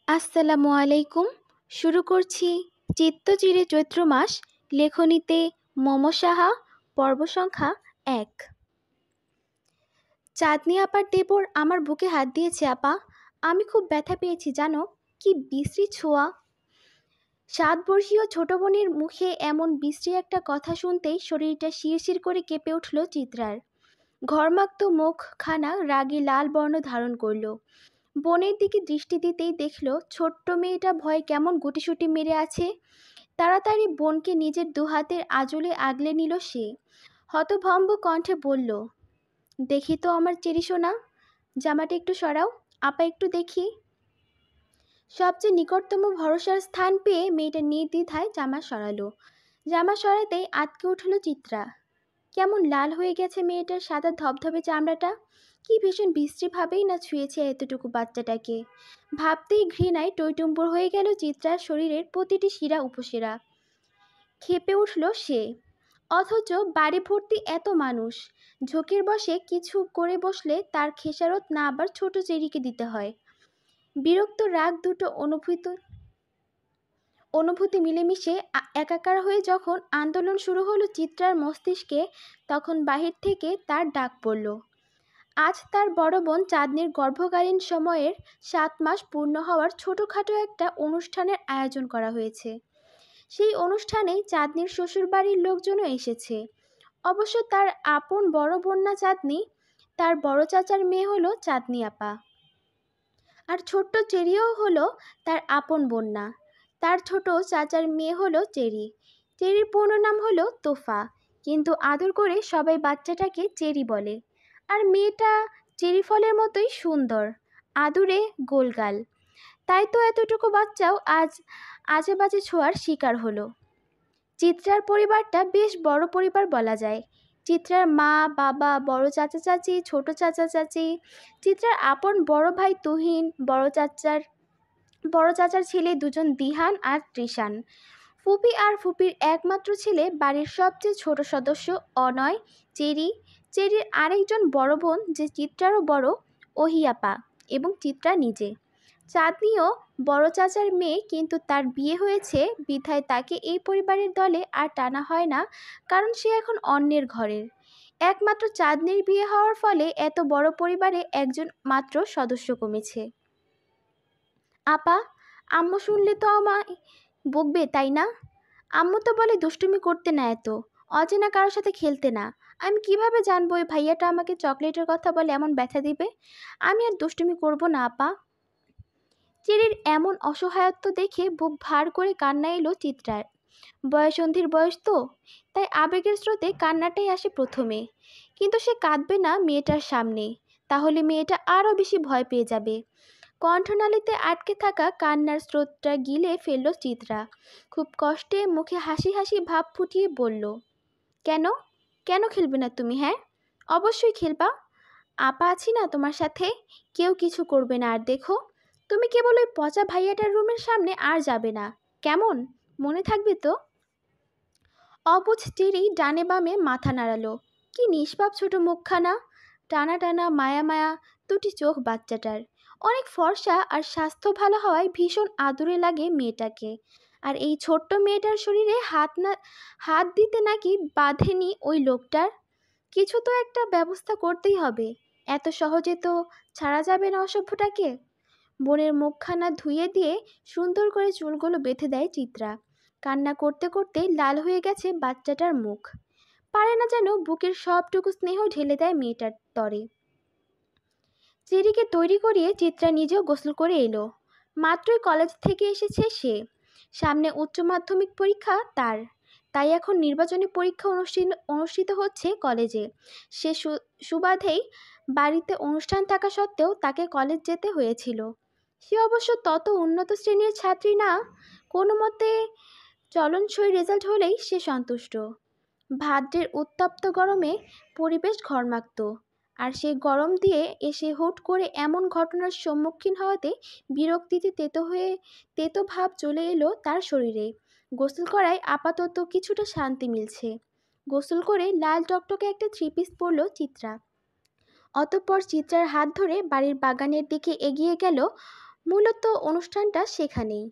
আসসালামু আলাইকুম। শুরু করছি চিত্তচিরে চৈত্র মাস, লেখনীতে মম সাহা, পর্ব সংখ্যা ১। চাঁদনি আপার দেবর আমার বুকে হাত দিয়েছে আপা। আমি খুব ব্যথা পেয়েছি জানো, কি বিশ্রী ছোঁয়া। ৭ বর্ষীয় ছোট বোনের মুখে এমন বিশ্রী একটা কথা শুনতেই শরীরটা শিরশির করে কেঁপে উঠল চিত্রার। ঘর্মাক্ত মুখখানা রাগে লাল বর্ণ ধারণ করল। বোনের দিকে দৃষ্টি দিতেই দেখল ছোট্ট মেয়েটা ভয়ে কেমন গুটিসুটি মেরে আছে। তাড়াতাড়ি বোনকে নিজের দুহাতের আঁচলে আগলে নিল সে। হতভম্ব কণ্ঠে বলল, দেখি তো আমার চেরি সোনা, জামাটা একটু সরাও, আপা একটু দেখি। সবচেয়ে নিকটতম ভরসার স্থান পেয়ে মেয়েটা নির্দ্বিধায় জামা সরালো। জামা সরাতেই আটকে উঠল চিত্রা। কেমন লাল হয়ে গেছে মেয়েটার সাদা ধবধবে চামড়াটা। কি ভীষণ বিশ্রীভাবেই না ছুঁয়েছে এতটুকু বাচ্চাটাকে। ভাবতেই ঘৃণায় টইটুম্বুর হয়ে গেল চিত্রার শরীরের প্রতিটি শিরা উপশিরা। ক্ষেপে উঠল সে। অথচ বাড়ি ভর্তি এত মানুষ, ঝোঁকের বসে কিছু করে বসলে তার খেসারত না আবার ছোট চেরিকে দিতে হয়। বিরক্ত রাগ দুটো অনুভূতি মিলেমিশে একাকার হয়ে যখন আন্দোলন শুরু হলো চিত্রার মস্তিষ্কে, তখন বাহির থেকে তার ডাক পড়ল। আজ তার বড় বোন চাঁদনির গর্ভকালীন সময়ের ৭ মাস পূর্ণ হওয়ার ছোটোখাটো একটা অনুষ্ঠানের আয়োজন করা হয়েছে। সেই অনুষ্ঠানেই চাঁদনির শ্বশুরবাড়ির লোকজনও এসেছে। অবশ্য তার আপন বড় বোন না চাঁদনি, তার বড় চাচার মেয়ে হলো চাঁদনি আপা। আর ছোট্ট চেরিও হলো তার আপন বোন না, তার ছোট চাচার মেয়ে হলো চেরি। চেরির পূর্ণ নাম হলো তোফা, কিন্তু আদর করে সবাই বাচ্চাটাকে চেরি বলে। আর মেয়েটা চেরি ফলের মতোই সুন্দর, আদুরে গোলগাল। তাই তো এতটুকু বাচ্চাও আজ আজে বাজে ছোঁয়ার শিকার হলো। চিত্রার পরিবারটা বেশ বড় পরিবার বলা যায়। চিত্রার মা, বাবা, বড় চাচা চাচি, ছোট চাচা চাচি, চিত্রার আপন বড় ভাই তুহিন, বড় চাচার ছেলে দুজন দিহান আর তৃষান, ফুপি আর ফুপির একমাত্র ছেলে বাড়ির সবচেয়ে ছোট সদস্য অনয়, চেরি, চেরির আরেকজন বড় বোন যে চিত্রারও বড়, ওহিয়াপা, এবং চিত্রা নিজে। চাঁদনিও বড় চাচার মেয়ে, কিন্তু তার বিয়ে হয়েছে বিধায় তাকে এই পরিবারের দলে আর টানা হয় না, কারণ সে এখন অন্যের ঘরের। একমাত্র চাঁদনির বিয়ে হওয়ার ফলে এত বড় পরিবারে একজন মাত্র সদস্য কমেছে। আপা, আম্মু শুনলে তো আমায় বকবে তাই না? আম্মু তো বলে দুষ্টুমি করতে না, এত অচেনা কারোর সাথে খেলতে না। আমি কিভাবে জানবো ওই ভাইয়াটা আমাকে চকলেটের কথা বলে এমন ব্যথা দিবে? আমি আর দুষ্টুমি করব না আপা। চেরির এমন অসহায়ত্ব দেখে বুক ভার করে কান্না এলো চিত্রার। বয়সন্ধির বয়স তো, তাই আবেগের স্রোতে কান্নাটাই আসে প্রথমে। কিন্তু সে কাঁদবে না মেয়েটার সামনে, তাহলে মেয়েটা আরও বেশি ভয় পেয়ে যাবে। কণ্ঠনালীতে আটকে থাকা কান্নার স্রোতটা গিলে ফেলল চিত্রা। খুব কষ্টে মুখে হাসি হাসি ভাব ফুটিয়ে বলল, কেন কেন খেলবে না তুমি? হ্যাঁ, অবশ্যই খেলবা। আপা আছি না তোমার সাথে, কেউ কিছু করবে না। আর দেখো, তুমি কেবল ওই পচা ভাইয়াটার রুমের সামনে আর যাবে না, কেমন? মনে থাকবে তো? অবুঝ টেরি ডানে বামে মাথা নাড়ালো। কি নিষ্পাপ ছোট মুখখানা, টানা টানা মায়া মায়া দুটি চোখ বাচ্চাটার। অনেক ফর্সা আর স্বাস্থ্য ভালো হওয়ায় ভীষণ আদুরে লাগে মেয়েটাকে। আর এই ছোট্ট মেয়েটার শরীরে হাত দিতে নাকি বাঁধেনি ওই লোকটার। কিছু তো একটা ব্যবস্থা করতেই হবে, এত সহজে তো ছাড়া যাবে না অসভ্যটাকে। বোনের মুখখানা ধুয়ে দিয়ে সুন্দর করে চুলগুলো বেঁধে দেয় চিত্রা। কান্না করতে করতে লাল হয়ে গেছে বাচ্চাটার মুখ। পারে না যেন বুকের সবটুকু স্নেহ ঢেলে দেয় মেয়েটার তরে। চেরিকে তৈরি করিয়ে চিত্রা নিজেও গোসল করে এলো। মাত্রই কলেজ থেকে এসেছে সে। সামনে উচ্চ মাধ্যমিক পরীক্ষা তার, তাই এখন নির্বাচনী পরীক্ষা অনুষ্ঠিত হচ্ছে কলেজে। সে সুবাদেই বাড়িতে অনুষ্ঠান থাকা সত্ত্বেও তাকে কলেজ যেতে হয়েছিল। সে অবশ্য তত উন্নত শ্রেণীর ছাত্রী না, কোনো মতে চলনসই রেজাল্ট হলেই সে সন্তুষ্ট। ভাদ্রের উত্তপ্ত গরমে পরিবেশ ঘর্মাক্ত, আর সেই গরম দিয়ে এসে হুট করে এমন ঘটনার সম্মুখীন হওয়াতে বিরক্তিতে তেতো ভাব চলে এলো তার শরীরে। গোসল করায় আপাতত কিছুটা শান্তি মিলছে। গোসল করে লাল টকটকে একটা 3 পিস পরল চিত্রা। অতঃপর চিত্রার হাত ধরে বাড়ির বাগানের দিকে এগিয়ে গেল মূলত অনুষ্ঠানটা সেখানেই।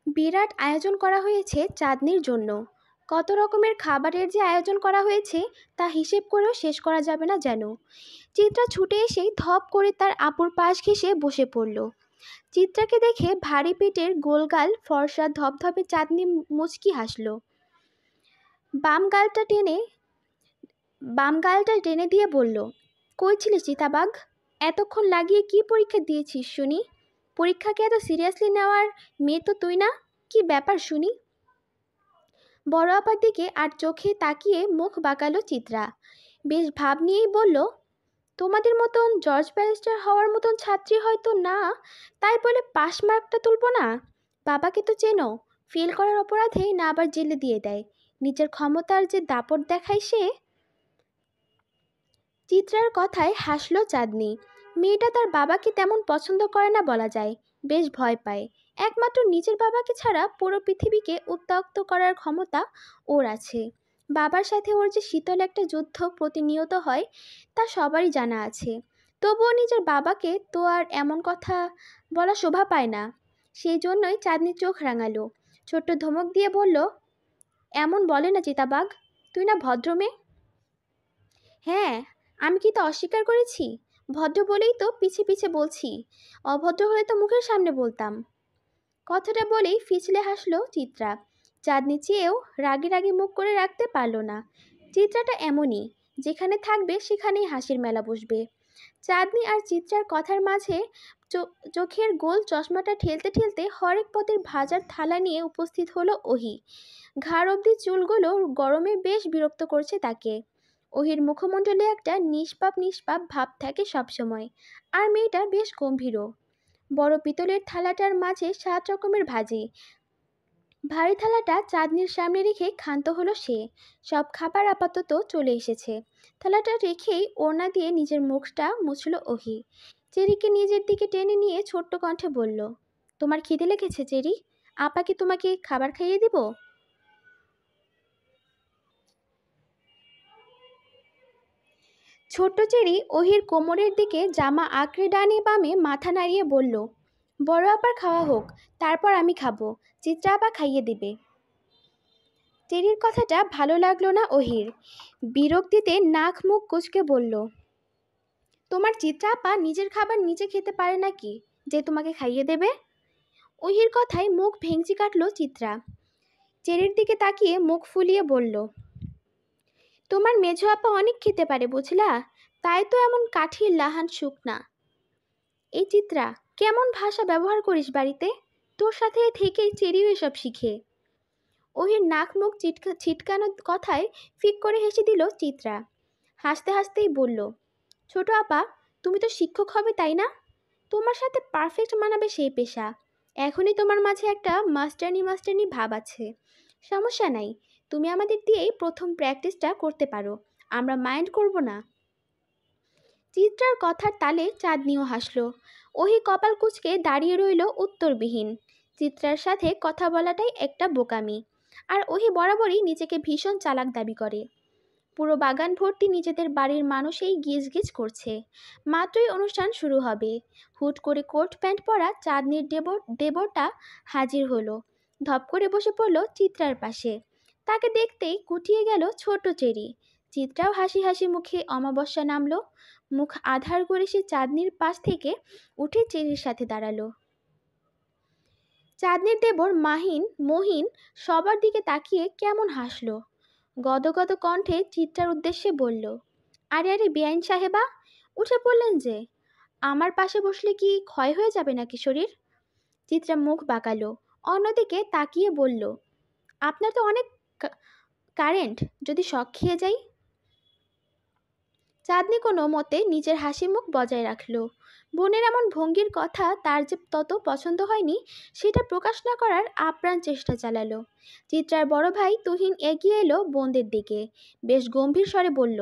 বিরাট আয়োজন করা হয়েছে চাঁদনির জন্য। কত রকমের খাবারের যে আয়োজন করা হয়েছে তা হিসেব করেও শেষ করা যাবে না যেন। চিত্রা ছুটে এসেই ধপ করে তার আপুর পাশ ঘেঁষে বসে পড়ল। চিত্রাকে দেখে ভারী পেটের গোলগাল ফর্সা ধপধপে চাঁদনি মুচকি হাসল। বাম গালটা টেনে বাম গালটা টেনে দিয়ে বলল, কই ছিলিস চিতাবাঘ? এতক্ষণ লাগিয়ে কি পরীক্ষা দিয়েছিস শুনি? পরীক্ষাকে এত সিরিয়াসলি নেওয়ার মেয়ে তো তুই না। কি ব্যাপার শুনি? বড় আপার দিকে আর চোখে তাকিয়ে মুখ বাঁকালো চিত্রা। বেশ ভাব নিয়েই বলল, তোমাদের মতন জর্জ ব্যারিস্টার হওয়ার মতন ছাত্রী হয়তো না, তাই বলে পাস মার্কটা তুলব না? বাবাকে তো চেনো, ফেল করার অপরাধে না আবার জেলে দিয়ে দেয়। নিজের ক্ষমতার যে দাপট দেখায় সে। চিত্রার কথায় হাসলো চাঁদনি। মেয়েটা তার বাবাকে তেমন পছন্দ করে না বলা যায়, বেশ ভয় পায়। একমাত্র নিজের বাবাকে ছাড়া পুরো পৃথিবীকে উত্ত্যক্ত করার ক্ষমতা ওর আছে। বাবার সাথে ওর যে শীতল একটা যুদ্ধ প্রতিনিয়ত হয় তা সবারই জানা আছে। তবুও নিজের বাবাকে তো আর এমন কথা বলা শোভা পায় না। সেই জন্যই চাঁদনি চোখ রাঙালো, ছোট্ট ধমক দিয়ে বলল, এমন বলে না চিতাবাঘ, তুই না ভদ্র মেয়ে? হ্যাঁ, আমি কি তা অস্বীকার করেছি? ভদ্র বলেই তো পিছে পিছে বলছি, অভদ্র হলে তো মুখের সামনে বলতাম। কথাটা বলেই ফিচলে হাসলো চিত্রা। চাঁদনি চেয়েও রাগে রাগে মুখ করে রাখতে পারল না। চিত্রাটা এমনই, যেখানে থাকবে সেখানেই হাসির মেলা বসবে। চাঁদনি আর চিত্রার কথার মাঝে চোখের গোল চশমাটা ঠেলতে ঠেলতে হরেক পদের ভাজার থালা নিয়ে উপস্থিত হলো ওহি। ঘাড় অবধি চুলগুলো গরমে বেশ বিরক্ত করছে তাকে। ওহির মুখমণ্ডলে একটা নিষ্পাপ নিষ্পাপ ভাব থাকে সবসময়, আর মেয়েটা বেশ গম্ভীরও। বড় পিতলের থালাটার মাঝে 7 রকমের ভাজি। ভারী থালাটা চাঁদনির সামনে রেখে ক্ষান্ত হলো সে। সব খাবার আপাতত চলে এসেছে। থালাটা রেখেই ওড়না দিয়ে নিজের মুখটা মুছল ওহি। চেরিকে নিজের দিকে টেনে নিয়ে ছোট্ট কণ্ঠে বলল, তোমার খিদে লেগেছে চেরি? আপা কি তোমাকে খাবার খাইয়ে দিব? ছোট্ট চেরি ওহির কোমরের দিকে জামা আঁকড়ে ডানে বামে মাথা নাড়িয়ে বলল, বড় আপার খাওয়া হোক, তারপর আমি খাবো। চিত্রা আপা খাইয়ে দেবে। চেরির কথাটা ভালো লাগলো না ওহির। বিরক্তিতে নাক মুখ কুঁচকে বলল, তোমার চিত্রা আপা নিজের খাবার নিজে খেতে পারে নাকি যে তোমাকে খাইয়ে দেবে? ওহির কথায় মুখ ভেঙচি কাটল চিত্রা। চেরির দিকে তাকিয়ে মুখ ফুলিয়ে বলল, তোমার মেঝো আপা অনেক খেতে পারে বুঝলা, তাই তো এমন কাঠির লাহান শুকনা। এই চিত্রা, কেমন ভাষা ব্যবহার করিস বাড়িতে? তোর সাথে থেকেই চেরিও এসব শিখে। ওহির নাক মুখ ছিটকানোর কথায় ফিক করে হেসে দিল চিত্রা। হাসতে হাসতেই বলল, ছোট আপা, তুমি তো শিক্ষক হবে তাই না? তোমার সাথে পারফেক্ট মানাবে সেই পেশা। এখনই তোমার মাঝে একটা মাস্টারনি মাস্টারনি ভাব আছে। সমস্যা নাই, তুমি আমাদের দিয়েই প্রথম প্র্যাকটিসটা করতে পারো, আমরা মাইন্ড করব না। চিত্রার কথার তালে চাঁদনিও হাসল। ওহি কপাল কুঁচকে দাঁড়িয়ে রইল উত্তরবিহীন। চিত্রার সাথে কথা বলাটাই একটা বোকামি, আর ওহি বরাবরই নিজেকে ভীষণ চালাক দাবি করে। পুরো বাগান ভর্তি নিজেদের বাড়ির মানুষেই গিজ গিজ করছে। মাত্রই অনুষ্ঠান শুরু হবে। হুট করে কোট প্যান্ট পরা চাঁদনির দেবরটা হাজির হলো। ধপ করে বসে পড়ল চিত্রার পাশে। তাকে দেখতেই কুটিয়ে গেল ছোট চেরি। চিত্রাও হাসি হাসি মুখে অমাবস্যা নামলো। মুখ আধার করে সে চাঁদনির পাশ থেকে উঠে চেরির সাথে দাঁড়ালো। চাঁদনির দেবর মহিন সবার দিকে তাকিয়ে কেমন হাসলো। গদগদ কণ্ঠে চিত্রার উদ্দেশ্যে বলল, আরে আরে বেআইন সাহেবা, উঠে পড়লেন যে? আমার পাশে বসলে কি ক্ষয় হয়ে যাবে নাকি শরীর? চিত্রা মুখ বাঁকালো, অন্যদিকে তাকিয়ে বলল, আপনার তো অনেক কারেন্ট, যদি শক খেয়ে যাই। চাঁদনি কোনো মতে নিজের হাসি মুখ বজায় রাখল। বোনের এমন ভঙ্গির কথা তার যে তত পছন্দ হয়নি সেটা প্রকাশ না করার আপ্রাণ চেষ্টা চালালো। চিত্রার বড় ভাই তুহিন এগিয়ে এলো বোনদের দিকে। বেশ গম্ভীর স্বরে বলল,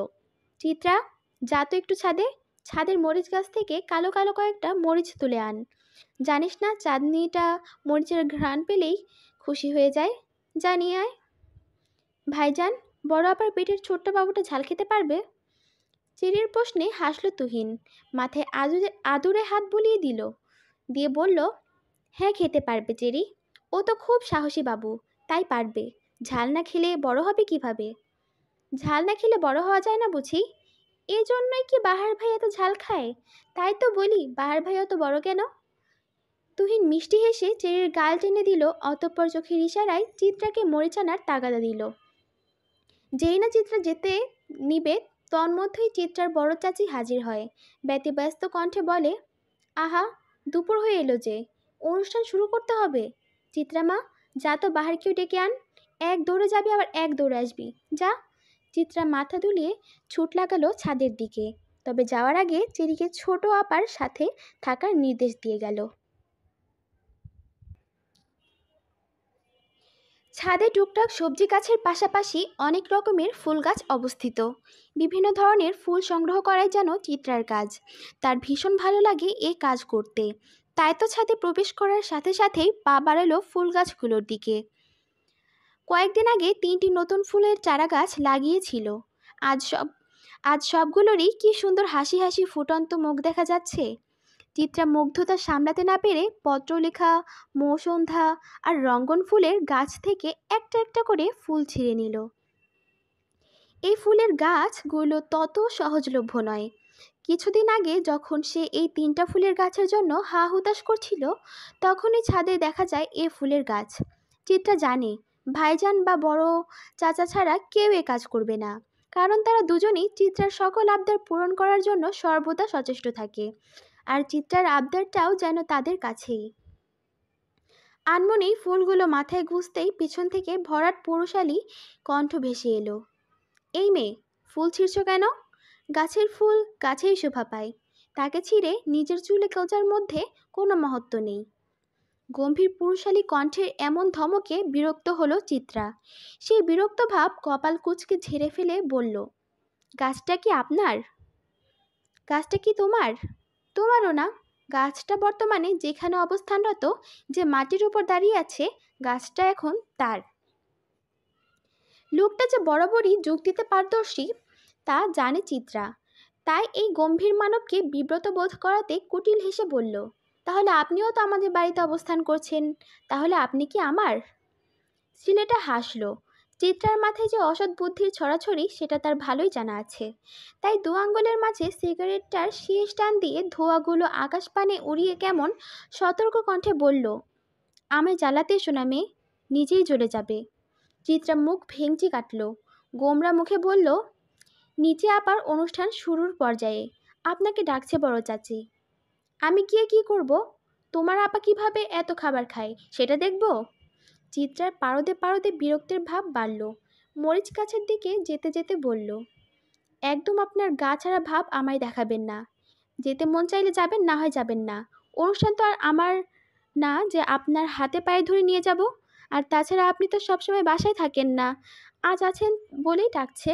চিত্রা, যা তো একটু ছাদে, ছাদের মরিচ গাছ থেকে কালো কালো কয়েকটা মরিচ তুলে আন। জানিস না চাঁদনিটা মরিচের ঘ্রাণ পেলেই খুশি হয়ে যায়। জানিয়ে আয়। ভাইজান, বড় আপার পেটের ছোট্ট বাবুটা ঝাল খেতে পারবে? চেরির প্রশ্নে হাসল তুহিন, মাথায় আদুরে আদুরে হাত বুলিয়ে দিল, দিয়ে বলল, হ্যাঁ খেতে পারবে চেরি। ও তো খুব সাহসী বাবু, তাই পারবে। ঝাল না খেলে বড় হবে কিভাবে? ঝাল না খেলে বড় হওয়া যায় না বুঝি? এই জন্যই কি বাহার ভাই এত ঝাল খায়? তাই তো বলি বাহার ভাই অত বড় কেন? তুহিন মিষ্টি হেসে চেরির গাল টেনে দিল, অতঃপর চোখের ইশারায় চিত্রাকে মরিচ আনার তাগাদা দিল। যেই না চিত্রা যেতে নিবে, তন্মধ্যেই চিত্রার বড় চাচি হাজির হয়। ব্যতিব্যস্ত কণ্ঠে বলে, আহা, দুপুর হয়ে এলো যে, অনুষ্ঠান শুরু করতে হবে। চিত্রামা, যা তো বাহারকেও ডেকে আন। এক দৌড়ে যাবি আবার এক দৌড়ে আসবি, যা। চিত্রা মাথা দুলিয়ে ছুট লাগালো ছাদের দিকে, তবে যাওয়ার আগে চেরিকে ছোট আপার সাথে থাকার নির্দেশ দিয়ে গেল। ছাদে টুকটাক সবজি গাছের পাশাপাশি অনেক রকমের ফুল গাছ অবস্থিত। বিভিন্ন ধরনের ফুল সংগ্রহ করাই যেন চিত্রার কাজ। তার ভীষণ ভালো লাগে এই কাজ করতে। তাই তো ছাদে প্রবেশ করার সাথে সাথেই পা বাড়ালো ফুল গাছগুলোর দিকে। কয়েকদিন আগে 3টি নতুন ফুলের চারা গাছ লাগিয়েছিল। আজ সব আজ সবগুলোরই কি সুন্দর হাসি হাসি ফুটন্ত মুখ দেখা যাচ্ছে। চিত্রা মুগ্ধতা সামলাতে না পেরে পত্রলেখা, মৌসন্ধ্যা আর রঙ্গন ফুলের গাছ থেকে একটা একটা করে ফুল ছিঁড়ে নিল। এই ফুলের গাছগুলো তত সহজলভ্য নয়। কিছুদিন আগে যখন সে এই 3টা ফুলের গাছের জন্য হা হুতাশ করছিল, তখনই ছাদে দেখা যায় এ ফুলের গাছ। চিত্রা জানে ভাইজান বা বড় চাচা ছাড়া কেউ এ কাজ করবে না, কারণ তারা দুজনেই চিত্রার সকল আবদার পূরণ করার জন্য সর্বদা সচেষ্ট থাকে। আর চিত্রার আবদারটাও যেন তাদের কাছেই। আনমনেই ফুলগুলো মাথায় গুঁজতেই পিছন থেকে ভরাট পৌরশালী কণ্ঠ ভেসে এলো, এই মেয়ে, ফুল ছিঁড়ছ কেন? গাছের ফুল গাছেই শোভা পায়, তাকে ছিঁড়ে নিজের চুলে গোজার মধ্যে কোনো মহত্ব নেই। গম্ভীর পুরুষালী কণ্ঠের এমন ধমকে বিরক্ত হলো চিত্রা। সেই বিরক্ত ভাব কপাল কুঁচকে ঝেড়ে ফেলে বলল, গাছটা কি আপনার? গাছটা কি তোমার? তোমারও না। গাছটা বর্তমানে যেখানে অবস্থানরত, যে মাটির উপর দাঁড়িয়ে আছে, গাছটা এখন তার। লোকটা যে বরাবরই যুক্তিতে পারদর্শী তা জানে চিত্রা। তাই এই গম্ভীর মানবকে বিব্রত বোধ করাতে কুটিল হেসে বলল, তাহলে আপনিও তো আমাদের বাড়িতে অবস্থান করছেন, তাহলে আপনি কি আমার? ছেলেটা হাসল। চিত্রার মাথায় যে অসৎ বুদ্ধির ছড়াছড়ি সেটা তার ভালোই জানা আছে। তাই 2 আঙ্গুলের মাঝে সিগারেটটার শেষ টান দিয়ে ধোঁয়াগুলো আকাশপানে উড়িয়ে কেমন সতর্ক কণ্ঠে বলল, আমায় জ্বালাতে এসো না মেয়ে, নিজেই জ্বলে যাবে। চিত্রা মুখ ভেঙচি কাটল, গোমরা মুখে বলল, নিচে আবার অনুষ্ঠান শুরুর পর্যায়ে, আপনাকে ডাকছে বড় চাচি। আমি গিয়ে কি করব? তোমার আপা কিভাবে এত খাবার খায় সেটা দেখব? চিত্রার পারদে পারদে বিরক্তির ভাব বাড়ল। মরিচ গাছের দিকে যেতে যেতে বলল, একদম আপনার গা ছাড়া ভাব আমায় দেখাবেন না। যেতে মন চাইলে যাবেন, না হয় যাবেন না। অনুষ্ঠান তো আর আমার না যে আপনার হাতে পায়ে ধরে নিয়ে যাব। আর তাছাড়া আপনি তো সবসময় বাসায় থাকেন না, আজ আছেন বলেই ডাকছে।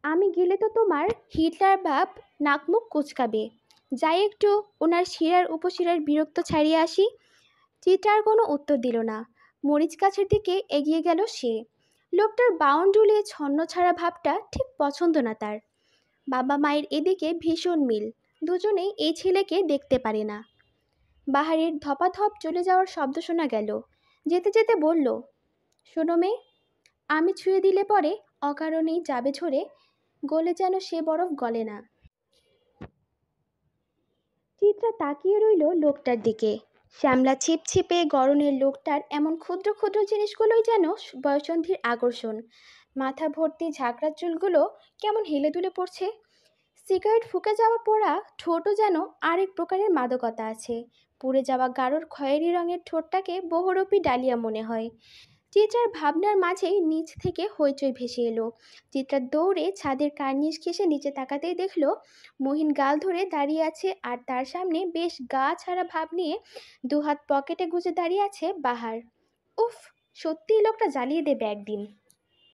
আমি গেলে তো তোমার হিটলার ভাব নাক মুখ কুচকাবে। যাই একটু ওনার শিরার উপশিরার বিরক্ত ছাড়িয়ে আসি। চিত্রার কোনো উত্তর দিল না। মরিচ গাছের দিকে এগিয়ে গেল সে। লোকটার বাউন্ডুলে ছন্ন ছাড়া ভাবটা ঠিক পছন্দ না তার। বাবা মায়ের এদিকে ভীষণ মিল, দুজনেই এই ছেলেকে দেখতে পারে না। বাহারের ধপাধপ চলে যাওয়ার শব্দ শোনা গেল। যেতে যেতে বলল, শোনো মেয়ে, আমি ছুঁয়ে দিলে পরে অকারণেই যাবে ঝরে, গলে যেন সে বরফ গলে না। চিত্রা তাকিয়ে রইল লোকটার দিকে। শ্যামলা ছিপছিপে গরনের লোকটার এমন ক্ষুদ্র ক্ষুদ্র জিনিসগুলোই যেন বয়সন্ধির আকর্ষণ। মাথা ভর্তি ঝাঁকড়া চুলগুলো কেমন হেলে দুলে পড়ছে। সিগারেট ফুঁকে যাওয়া পোড়া ঠোঁটও যেন আরেক প্রকারের মাদকতা আছে। পুড়ে যাওয়া গাঢ় খয়েরি রঙের ঠোঁটটাকে বহুরূপী ডালিয়া মনে হয়। চিত্রার ভাবনার মাঝেই নিচ থেকে হইচই ভেসে এলো। চিত্রা দৌড়ে ছাদের কার্নিশ ঘেঁষে নিচে তাকাতেই দেখল মহিন গাল ধরে দাঁড়িয়ে আছে, আর তার সামনে বেশ গা ছাড়া ভাব নিয়ে 2 হাত পকেটে গুজে দাঁড়িয়ে আছে বাহার। উফ, সত্যিই লোকটা জ্বালিয়ে দেবে একদিন।